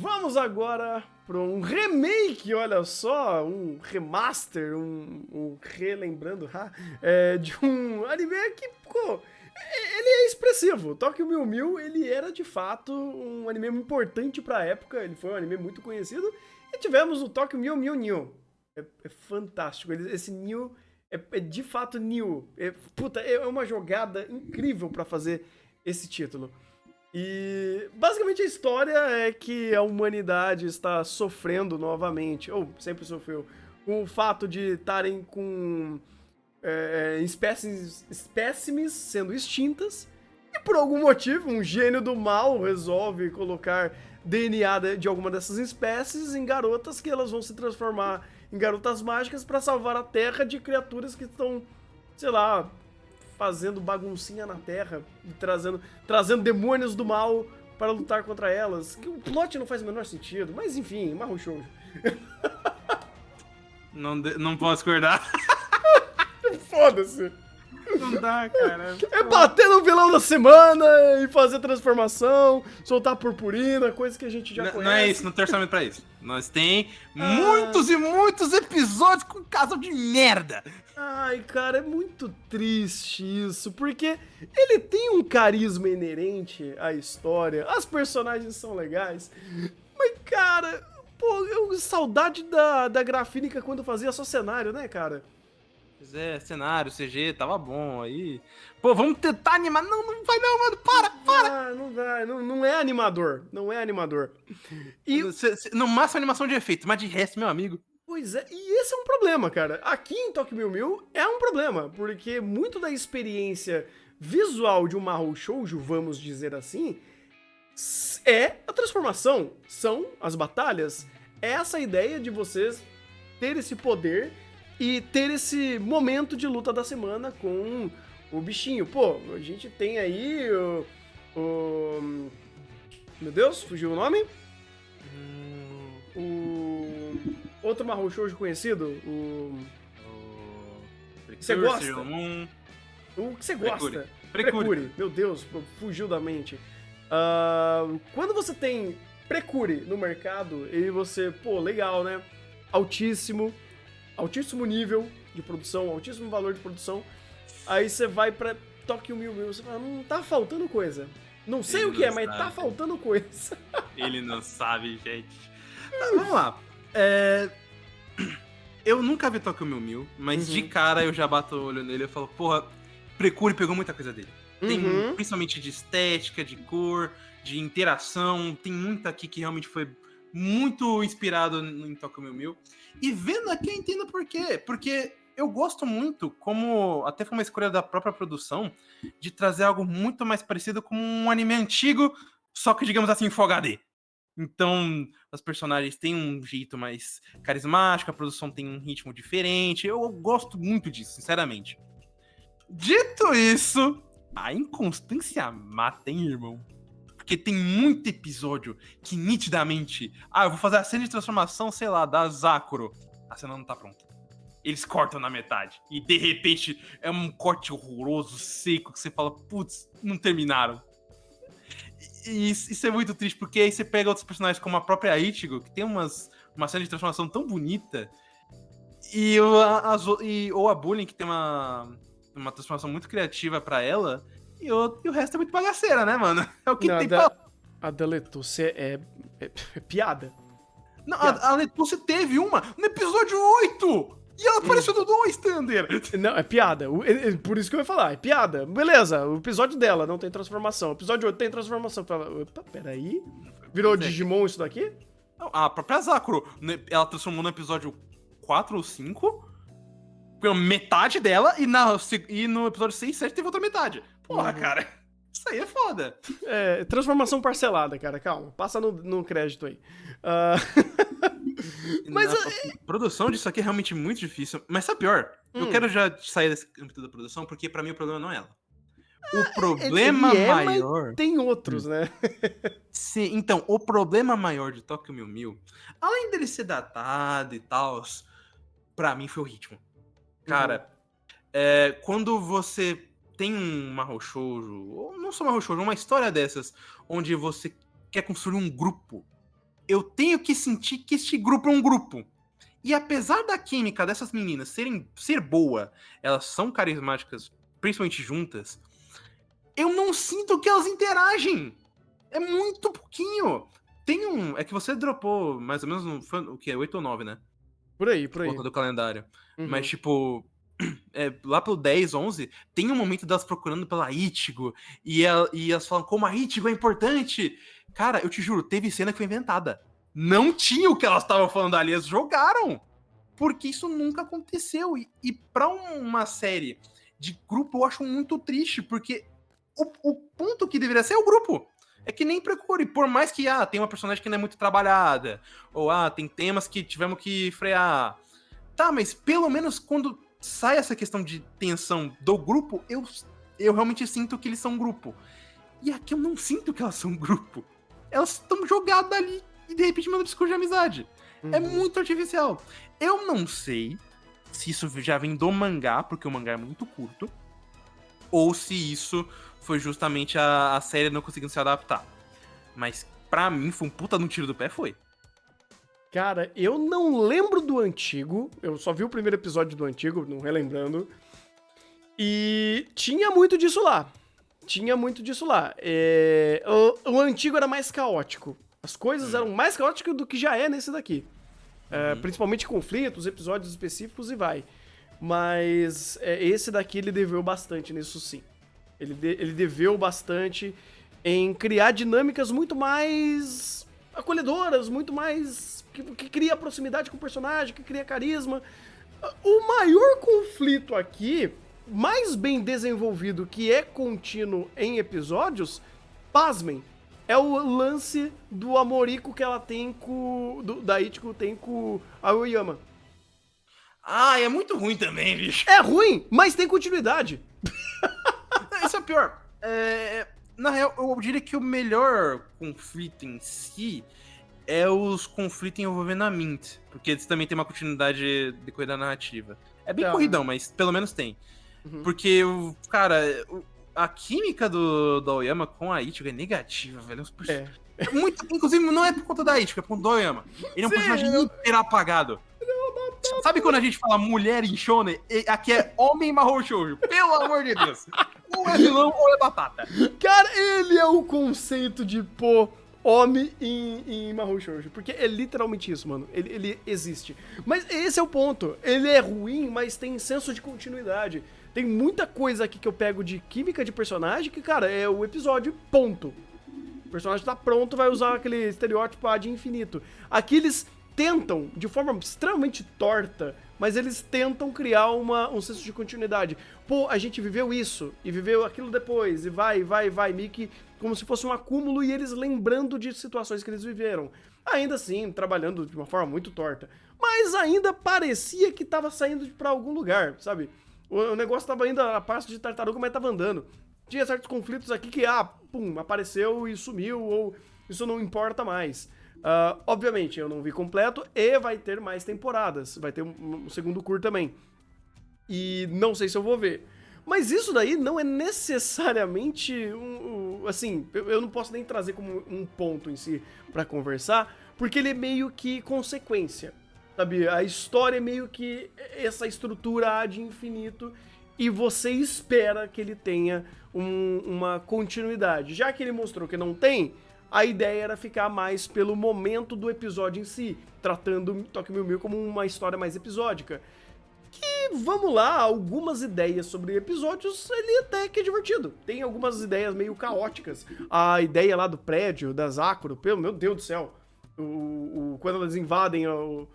Vamos agora para um remake, olha só, um remaster, um relembrando, de um anime que, pô, ele é expressivo. Tokyo Mew Mew, ele era de fato um anime importante pra época, ele foi um anime muito conhecido, e tivemos o Tokyo Mew Mew New. É fantástico, esse New é de fato New. É uma jogada incrível pra fazer esse título. E basicamente a história é que a humanidade está sofrendo novamente, ou sempre sofreu, com o fato de estarem com espécimes sendo extintas, e por algum motivo um gênio do mal resolve colocar DNA de alguma dessas espécies em garotas que elas vão se transformar em garotas mágicas para salvar a Terra de criaturas que estão, sei lá, fazendo baguncinha na Terra, e trazendo demônios do mal para lutar contra elas. Que o plot não faz o menor sentido, mas enfim, Mahou Shoujo. Não posso acordar. Foda-se. Não dá, cara. É bater no vilão da semana e fazer transformação, soltar purpurina, coisa que a gente já conhece. Não é isso, não tem orçamento pra isso. Nós tem muitos e muitos episódios com casal de merda. Ai, cara, é muito triste isso, porque ele tem um carisma inerente à história, as personagens são legais, mas, cara, pô, saudade da Grafínica quando fazia só cenário, né, cara? Pois é, cenário, CG, tava bom aí. Pô, vamos tentar animar. Não vai não, mano, para! Ah, não dá, não é animador, não é animador. E, No máximo animação de efeito, mas de resto, meu amigo. pois é, e esse é um problema, cara. Aqui em Tokyo Mew Mew é um problema, porque muito da experiência visual de um Mahou Shoujo, vamos dizer assim, é a transformação, são as batalhas, é essa ideia de vocês ter esse poder e ter esse momento de luta da semana com o bichinho. Pô, a gente tem aí o meu Deus, fugiu o nome? O outro Mahou Shoujo conhecido, Você gosta? O que você gosta? Precure. Meu Deus, fugiu da mente. Quando você tem Precure no mercado e você, pô, legal, né? Altíssimo nível de produção, altíssimo valor de produção. Aí você vai pra Tokyo Mew Mew, você fala, tá faltando coisa. Não sei o que é, mas tá faltando coisa. Ele não sabe, gente. Vamos lá. Eu nunca vi Tokyo Mew Mew, mas de cara eu já bato o olho nele e falo, porra, Precure pegou muita coisa dele. Tem principalmente de estética, de cor, de interação, tem muito aqui que realmente foi muito inspirado em Tokyo Mew Mew. E vendo aqui eu entendo por quê. Porque eu gosto muito, como até foi uma escolha da própria produção, de trazer algo muito mais parecido com um anime antigo, só que, digamos assim, Full HD. Então, os personagens têm um jeito mais carismático, a produção tem um ritmo diferente. Eu gosto muito disso, sinceramente. Dito isso, a inconstância mata, hein, irmão? Porque tem muito episódio que nitidamente... eu vou fazer a cena de transformação, sei lá, da Sakura. A cena não tá pronta. Eles cortam na metade. E, de repente, é um corte horroroso, seco, que você fala, putz, não terminaram. E isso é muito triste, porque aí você pega outros personagens como a própria Ichigo, que tem uma cena de transformação tão bonita, ou a Bullying, que tem uma transformação muito criativa pra ela, e o resto é muito bagaceira, né, mano? É o que tem pra... A da Letusse é piada. Não, a Letusse teve uma no episódio 8! E ela apareceu no 2, Thunder! Não, é piada. Por isso que eu ia falar, é piada. Beleza, o episódio dela não tem transformação. O episódio 8 tem transformação. Opa, peraí. Virou Digimon isso daqui? Não, a própria Sakura, ela transformou no episódio 4 ou 5, pela metade dela, e no episódio 6 e 7 teve outra metade. Porra, cara, isso aí é foda. Transformação parcelada, cara, calma. Passa no crédito aí. Mas a produção disso aqui é realmente muito difícil. Mas sabe pior? Eu quero já sair desse âmbito da produção, porque pra mim o problema não é ela. O problema maior... Mas tem outros, né? Sim, então, o problema maior de Tokyo Mew Mew, além dele ser datado e tal, pra mim foi o ritmo. Cara, quando você tem um Mahou Shoujo, ou não só Mahou Shoujo, uma história dessas, onde você quer construir um grupo, eu tenho que sentir que este grupo é um grupo. E apesar da química dessas meninas ser boa, elas são carismáticas, principalmente juntas, eu não sinto que elas interagem. É muito pouquinho. É que você dropou mais ou menos, o que? 8 ou 9, né? Por aí. Por conta do calendário. Uhum. Mas, tipo, lá pelo 10, 11, tem um momento delas procurando pela Ichigo. E elas falam como a Ichigo é importante. Cara, eu te juro, teve cena que foi inventada. Não tinha o que elas estavam falando ali, eles jogaram. Porque isso nunca aconteceu. E pra uma série de grupo, eu acho muito triste, porque o ponto que deveria ser é o grupo. É que nem Precure, por mais que tem uma personagem que não é muito trabalhada, ou tem temas que tivemos que frear. Tá, mas pelo menos quando sai essa questão de tensão do grupo, eu realmente sinto que eles são um grupo. E aqui eu não sinto que elas são um grupo. Elas estão jogadas ali e de repente mandam discurso de amizade. É muito artificial. Eu não sei se isso já vem do mangá, porque o mangá é muito curto, ou se isso foi justamente a série não conseguindo se adaptar. Mas pra mim foi um puta no tiro do pé, foi. Cara, eu não lembro do antigo, eu só vi o primeiro episódio do antigo, não relembrando, e tinha muito disso lá. O antigo era mais caótico. As coisas eram mais caóticas do que já é nesse daqui. Principalmente conflitos, episódios específicos e vai. Mas esse daqui ele deveu bastante nisso sim. Ele deveu bastante em criar dinâmicas muito mais acolhedoras, muito mais... que cria proximidade com o personagem, que cria carisma. O maior conflito aqui, mais bem desenvolvido, que é contínuo em episódios, pasmem, é o lance do amorico que ela tem da Ichigo tem com a Aoyama. É muito ruim também, bicho. É ruim, mas tem continuidade. Isso é pior. Na real, eu diria que o melhor conflito em si é os conflitos envolvendo a Mint, porque eles também tem uma continuidade decorrer da narrativa. É bem corridão, mas pelo menos tem. Porque, cara, a química do Aoyama com a Ichigo é negativa, velho. Muito, inclusive, não é por conta da Ichigo, é por conta do Aoyama. Ele é um personagem hiper apagado. Sabe quando a gente fala mulher em shonen? Aqui é homem Mahou Shoujo. Pelo amor de Deus. Ou é vilão ou é batata. Cara, ele é o conceito de homem em Mahou Shoujo. Porque é literalmente isso, mano. Ele existe. Mas esse é o ponto. Ele é ruim, mas tem senso de continuidade. Tem muita coisa aqui que eu pego de química de personagem que, cara, é o episódio, ponto. O personagem tá pronto, vai usar aquele estereótipo ad infinito. Aqui eles tentam, de forma extremamente torta, mas eles tentam criar um senso de continuidade. Pô, a gente viveu isso, e viveu aquilo depois, e vai, meio que como se fosse um acúmulo, e eles lembrando de situações que eles viveram. Ainda assim, trabalhando de uma forma muito torta. Mas ainda parecia que tava saindo pra algum lugar, sabe? O negócio tava indo a passo de tartaruga, mas tava andando. Tinha certos conflitos aqui que, apareceu e sumiu, ou isso não importa mais. Obviamente, eu não vi completo e vai ter mais temporadas. Vai ter um segundo curso também. E não sei se eu vou ver. Mas isso daí não é necessariamente assim, eu não posso nem trazer como um ponto em si pra conversar, porque ele é meio que consequência, sabe? A história é meio que essa estrutura ad infinito e você espera que ele tenha uma continuidade. Já que ele mostrou que não tem, a ideia era ficar mais pelo momento do episódio em si, tratando Tokyo Mew Mew como uma história mais episódica. Que, vamos lá, algumas ideias sobre episódios, ele até que é divertido. Tem algumas ideias meio caóticas. A ideia lá do prédio, da Sakura, meu Deus do céu. Quando elas invadem o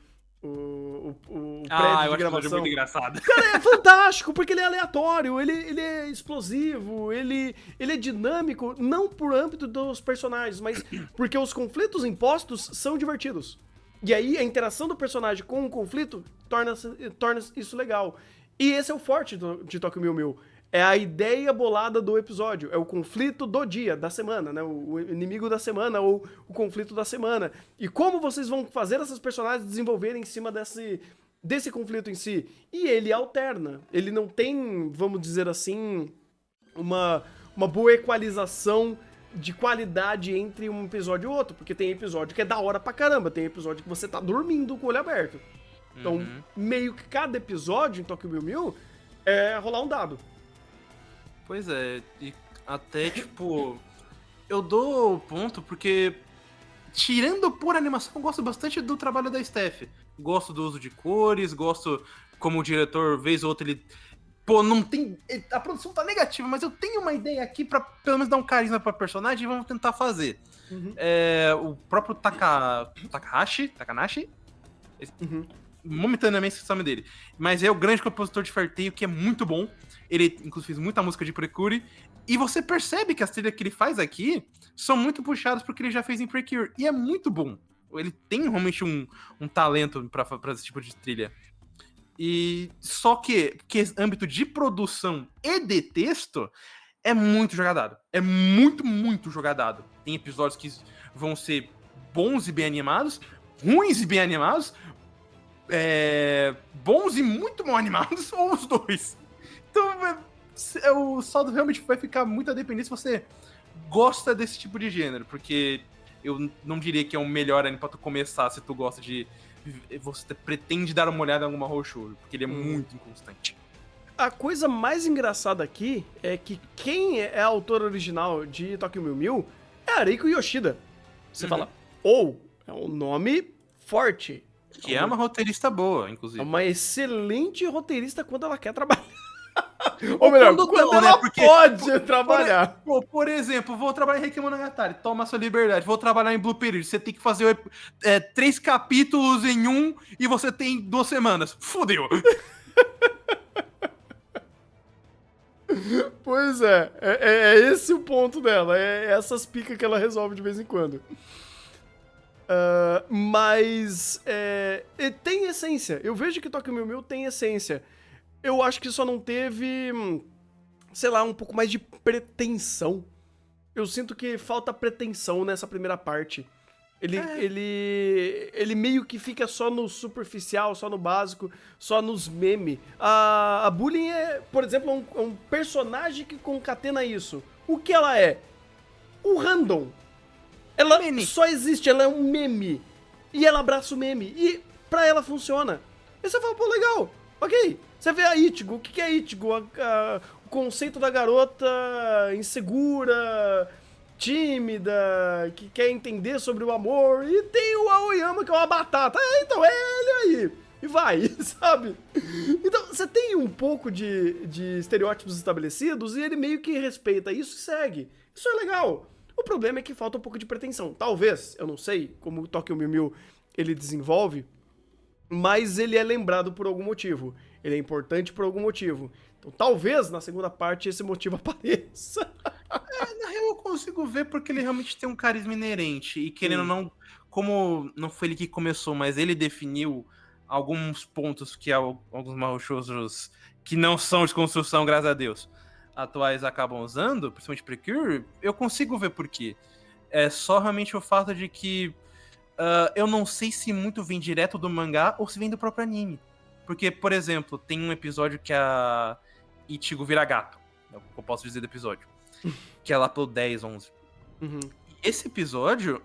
prédio de gravação. Muito engraçado. Cara, é fantástico, porque ele é aleatório, ele é explosivo, ele é dinâmico, não por âmbito dos personagens, mas porque os conflitos impostos são divertidos. E aí a interação do personagem com o conflito torna isso legal. E esse é o forte de Tokyo Mew Mew. É a ideia bolada do episódio, é o conflito do dia, da semana, né? O inimigo da semana ou o conflito da semana. E como vocês vão fazer essas personagens desenvolverem em cima desse conflito em si. E ele alterna. Ele não tem, vamos dizer assim, uma boa equalização de qualidade entre um episódio e outro, porque tem episódio que é da hora pra caramba, tem episódio que você tá dormindo com o olho aberto. Então, meio que cada episódio em Tokyo Mew Mew é rolar um dado. Pois é, e até, tipo, eu dou ponto porque, tirando por animação, eu gosto bastante do trabalho da Steph. Gosto do uso de cores, gosto como o diretor, vez ou outra, ele... Pô, não tem... A produção tá negativa, mas eu tenho uma ideia aqui pra pelo menos dar um carisma pra personagem e vamos tentar fazer. O próprio Takanashi, momentaneamente esqueci o nome dele, mas é o grande compositor de Fairy Tail, que é muito bom. Ele, inclusive, fez muita música de Precure, e você percebe que as trilhas que ele faz aqui são muito puxadas pro que ele já fez em Precure, e é muito bom. Ele tem realmente um talento pra esse tipo de trilha. E só que âmbito de produção e de texto é muito jogadado. É muito, muito jogadado. Tem episódios que vão ser bons e bem animados, ruins e bem animados, bons e muito mal animados, ou os dois. Então, o saldo realmente vai ficar muito a depender se você gosta desse tipo de gênero, porque eu não diria que é o melhor anime pra tu começar se tu gosta de... Você pretende dar uma olhada em alguma Houshoujo, porque ele é muito inconstante. A coisa mais engraçada aqui é que quem é a autora original de Tokyo Mew Mew é a Reiko Yoshida. Você fala, é um nome forte. Que é uma roteirista boa, inclusive. É uma excelente roteirista quando ela quer trabalhar. Ou melhor, quando ela, né? Pode trabalhar. Por exemplo, vou trabalhar em Requiem-Monogatari, toma sua liberdade. Vou trabalhar em Blue Period, você tem que fazer 3 capítulos em 1 e você tem 2 semanas. Fudeu! Pois é esse o ponto dela, é essas picas que ela resolve de vez em quando. Mas tem essência, eu vejo que Tokyo Mew Mew tem essência. Eu acho que só não teve, sei lá, um pouco mais de pretensão. Eu sinto que falta pretensão nessa primeira parte. Ele meio que fica só no superficial, só no básico, só nos memes. A Bullying por exemplo, um personagem que concatena isso. O que ela é? O random. Ela só existe, ela é um meme. E ela abraça o meme. E pra ela funciona. E você fala, pô, legal, ok. Você vê a Ichigo, o que é Ichigo? O conceito da garota insegura, tímida, que quer entender sobre o amor, e tem o Aoyama, que é uma batata. Então é ele aí. E vai, sabe? Então, você tem um pouco de estereótipos estabelecidos e ele meio que respeita isso e segue. Isso é legal. O problema é que falta um pouco de pretensão. Talvez, eu não sei como o Tokyo Mew Mew ele desenvolve, mas ele é lembrado por algum motivo. Ele é importante por algum motivo. Então, talvez, na segunda parte, esse motivo apareça. Na real, eu consigo ver porque ele realmente tem um carisma inerente. E querendo ou não, como não foi ele que começou, mas ele definiu alguns pontos que alguns Mahoushous que não são de construção, graças a Deus, atuais acabam usando, principalmente Precure, eu consigo ver por quê. É só realmente o fato de que eu não sei se muito vem direto do mangá ou se vem do próprio anime. Porque, por exemplo, tem um episódio que a Ichigo vira gato. É o que eu posso dizer do episódio. Que é lá pelo 10, 11. Esse episódio,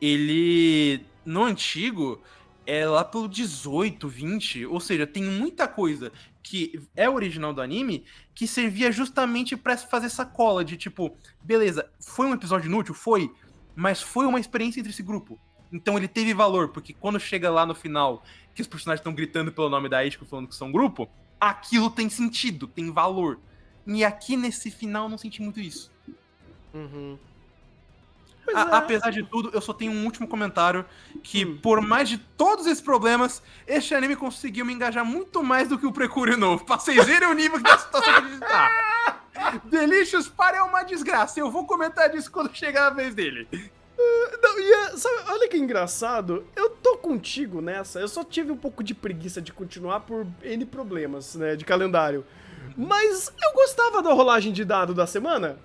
ele, no antigo, é lá pelo 18, 20. Ou seja, tem muita coisa que é original do anime que servia justamente pra fazer essa cola de tipo, beleza, foi um episódio inútil? Foi. Mas foi uma experiência entre esse grupo. Então ele teve valor, porque quando chega lá no final, que os personagens estão gritando pelo nome da Ichigo, falando que são um grupo, aquilo tem sentido, tem valor. E aqui nesse final eu não senti muito isso. Apesar de tudo, eu só tenho um último comentário, que por mais de todos esses problemas, este anime conseguiu me engajar muito mais do que o Precure novo. Pra vocês verem o nível da situação que a gente tá. Delicious Party é uma desgraça, eu vou comentar disso quando chegar a vez dele. Não, sabe, olha que engraçado, eu tô contigo nessa, eu só tive um pouco de preguiça de continuar por N problemas, né, de calendário. Mas eu gostava da rolagem de dado da semana.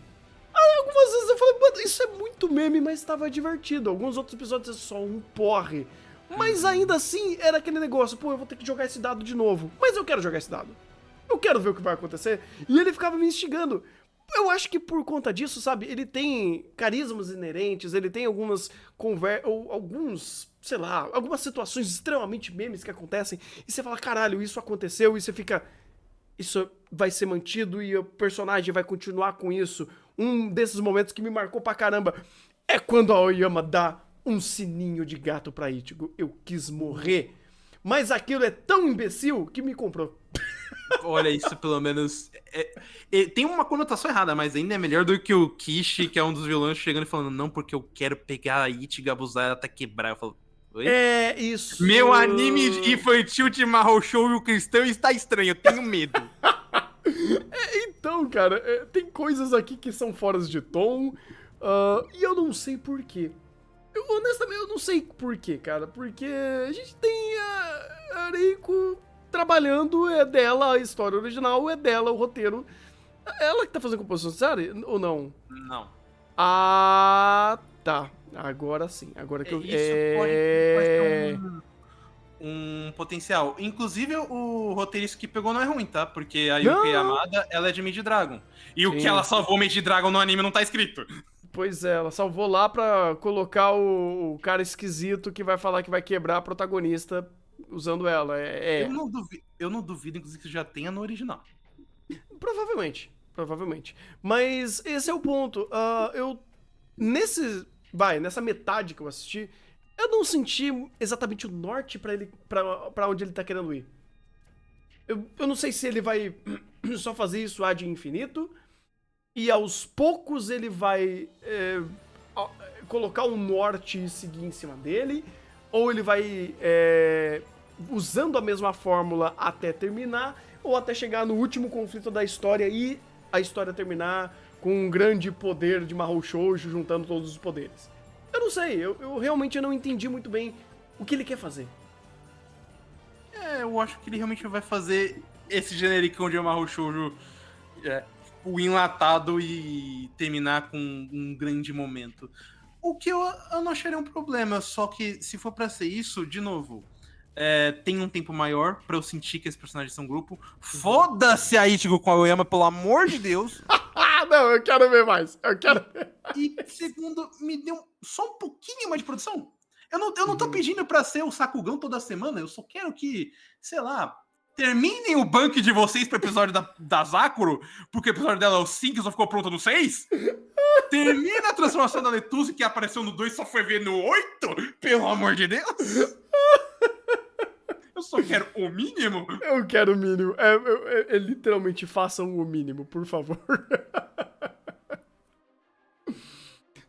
Aí algumas vezes eu falei, mano, isso é muito meme, mas tava divertido. Alguns outros episódios é só um porre. Mas ainda assim, era aquele negócio, pô, eu vou ter que jogar esse dado de novo. Mas eu quero jogar esse dado. Eu quero ver o que vai acontecer. E ele ficava me instigando. Eu acho que por conta disso, sabe, ele tem carismas inerentes, ele tem algumas sei lá, algumas situações extremamente memes que acontecem, e você fala, caralho, isso aconteceu, e você fica, isso vai ser mantido e o personagem vai continuar com isso. Um desses momentos que me marcou pra caramba é quando a Aoyama dá um sininho de gato pra Ichigo. Eu quis morrer, mas aquilo é tão imbecil que me comprou. Olha, isso pelo menos. Tem uma conotação errada, mas ainda é melhor do que o Kishi, que é um dos vilões, chegando e falando, não, porque eu quero pegar a Ichigo, abusar ela até quebrar. Eu falo, oi? É isso. Meu anime infantil de Mahou Shoujo cristão está estranho, eu tenho medo. Então, cara, tem coisas aqui que são fora de tom, e eu não sei porquê. Honestamente, eu não sei porquê, cara, porque a gente tem a Reiko trabalhando, é dela a história original, é dela o roteiro. Ela que tá fazendo composição de série, ou não? Não. Ah, tá. Agora sim, agora que eu... Isso pode ter um potencial. Inclusive, o roteirista que pegou não é ruim, tá? Porque a Yuki Yamada, ela é de Mid Dragon. E o que ela salvou Mid Dragon no anime não tá escrito. Pois é, ela salvou lá pra colocar o cara esquisito que vai falar que vai quebrar a protagonista usando ela. Eu não duvido, inclusive, que já tenha no original. Provavelmente. Mas esse é o ponto. Nessa metade que eu assisti, eu não senti exatamente o norte pra onde ele tá querendo ir. Eu não sei se ele vai só fazer isso ad infinito, e aos poucos ele vai colocar um norte e seguir em cima dele, ou ele vai usando a mesma fórmula até terminar, ou até chegar no último conflito da história e a história terminar com um grande poder de Mahou Shoujo juntando todos os poderes. Eu não sei, eu realmente não entendi muito bem o que ele quer fazer. Eu acho que ele realmente vai fazer esse genericão de Mahou Shoujo o enlatado e terminar com um grande momento. O que eu não acharia um problema, só que se for pra ser isso, de novo, tem um tempo maior pra eu sentir que esses personagens são grupo. Foda-se a Ichigo com a Aoyama, pelo amor de Deus! Não, eu quero ver mais. E segundo, me deu só um pouquinho mais de produção. Eu não tô pedindo pra ser o Sakugão toda semana, eu só quero que, sei lá, terminem o banco de vocês pro episódio da Sakura, porque o episódio dela é o 5 e só ficou pronto no 6. Termina a transformação da Lettuce, que apareceu no 2 e só foi ver no 8, pelo amor de Deus. Eu só quero o mínimo. Eu quero o mínimo. Literalmente façam o mínimo, por favor.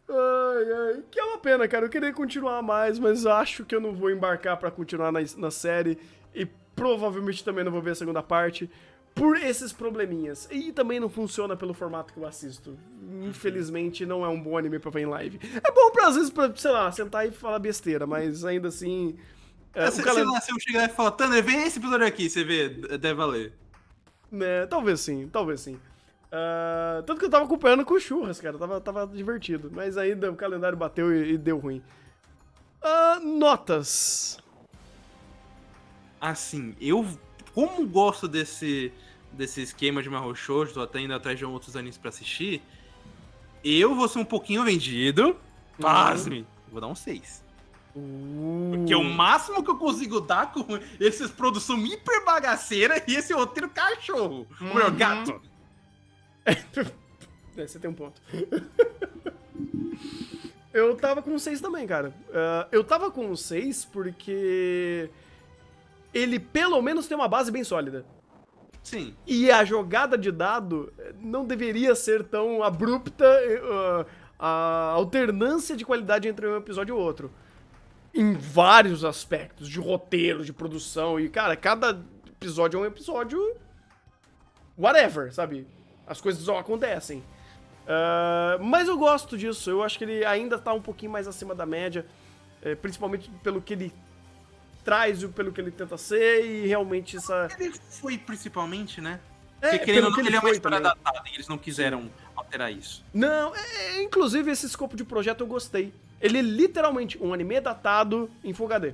Ai, que é uma pena, cara. Eu queria continuar mais, mas acho que eu não vou embarcar pra continuar na série. E provavelmente também não vou ver a segunda parte. Por esses probleminhas. E também não funciona pelo formato que eu assisto. Infelizmente, não é um bom anime pra ver em live. É bom às vezes, sei lá, sentar e falar besteira, mas ainda assim... Se eu chegar e falar, Thunder, vem esse episódio aqui, você vê, deve valer. Talvez sim. Tanto que eu tava acompanhando com churras, cara. Tava divertido. Mas ainda o calendário bateu e deu ruim. Notas. Assim, eu, como gosto desse esquema de Mahou Shoujo, tô até indo atrás de outros animes pra assistir, eu vou ser um pouquinho vendido, pasme, vou dar um 6. Porque é o máximo que eu consigo dar com essas produção hiper bagaceira e esse roteiro cachorro. Ou melhor, gato. Você tem um ponto. Eu tava com 6 também, cara. Eu tava com 6 porque ele pelo menos tem uma base bem sólida. Sim. E a jogada de dado não deveria ser tão abrupta, a alternância de qualidade entre um episódio e outro. Em vários aspectos, de roteiro, de produção, e, cara, cada episódio é um episódio whatever, sabe? As coisas só acontecem. Mas eu gosto disso, eu acho que ele ainda tá um pouquinho mais acima da média, principalmente pelo que ele traz e pelo que ele tenta ser, e realmente essa... Ele foi principalmente, né? Porque ele é uma história datada e eles não quiseram alterar isso. Não, inclusive esse escopo de projeto eu gostei. Ele é literalmente um anime datado em Full HD.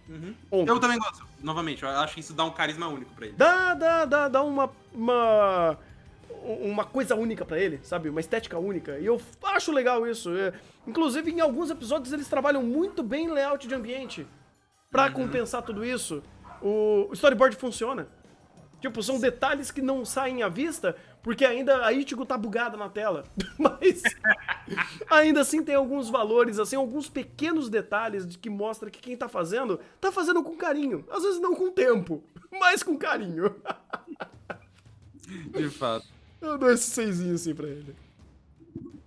Uhum. Eu também gosto, novamente, eu acho que isso dá um carisma único pra ele. Dá uma coisa única pra ele, sabe? Uma estética única. E eu acho legal isso. Inclusive, em alguns episódios, eles trabalham muito bem em layout de ambiente. Pra compensar tudo isso, o storyboard funciona. Tipo, são detalhes que não saem à vista, porque ainda a Ichigo tá bugada na tela. Mas ainda assim tem alguns valores, assim, alguns pequenos detalhes de que mostra que quem tá fazendo com carinho. Às vezes não com tempo, mas com carinho. De fato. Eu dou esse 6 assim pra ele.